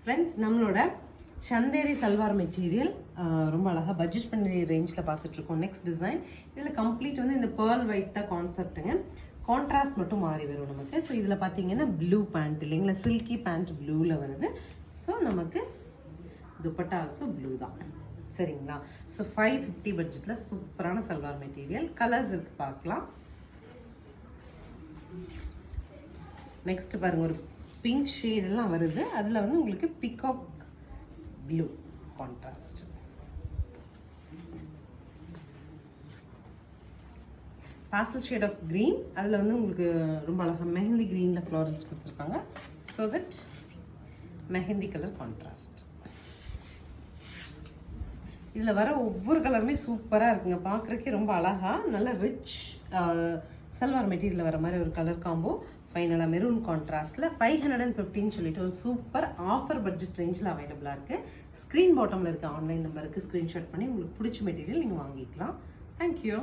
Friends, நம்மளோட Chanderi salwar material ரொம்ப அழகாக பட்ஜெட் ஃப்ரெண்ட்லி ரேஞ்சில் பார்த்துட்ருக்கோம். நெக்ஸ்ட் டிசைன் இதில் கம்ப்ளீட் வந்து இந்த பேர்ல் ஒயிட் தான் கான்செப்ட்டுங்க. கான்ட்ராஸ்ட் மட்டும் மாறி வரும் நமக்கு. ஸோ இதில் பார்த்தீங்கன்னா ப்ளூ பேண்ட் இல்லைங்களா, சில்கி பேண்ட் ப்ளூவில் வருது. ஸோ நமக்கு துப்பட்டா ஆல்சோ ப்ளூ தான், சரிங்களா. ஸோ 550 பட்ஜெட்டில் சூப்பரான சல்வார் மெட்டீரியல். கலர்ஸ் இருக்கு, பார்க்கலாம். நெக்ஸ்ட் பாருங்க, ஒரு பிங்க் ஷேடெல்லாம் வருது. அதில் வந்து உங்களுக்கு peacock blue contrast. Pastel shade of green, அதில் வந்து உங்களுக்கு ரொம்ப அழகாக மெஹந்தி க்ரீனில் ஃப்ளாரல்ஸ் கொடுத்துருக்காங்க. So that mehndi colour contrast. இதில் வர ஒவ்வொரு கலருமே சூப்பராக இருக்குங்க, பார்க்குறக்கே ரொம்ப அழகாக நல்ல ரிச் சல்வார் மெட்டீரியலில் வர மாதிரி ஒரு கலர் காம்போ. ஃபைனலாக மெரூன் கான்ட்ராஸ்டில் 515 சொல்லிட்டு ஒரு சூப்பர் ஆஃபர் பட்ஜெட் ரேஞ்சில் அவைலபிளாக இருக்குது. ஸ்க்ரீன் பாட்டமில் இருக்க ஆன்லைன் நம்பருக்கு ஸ்க்ரீன்ஷாட் பண்ணி உங்களுக்கு பிடிச்ச மெட்டீரியல் நீங்கள் வாங்கிக்கலாம். தேங்க்யூ.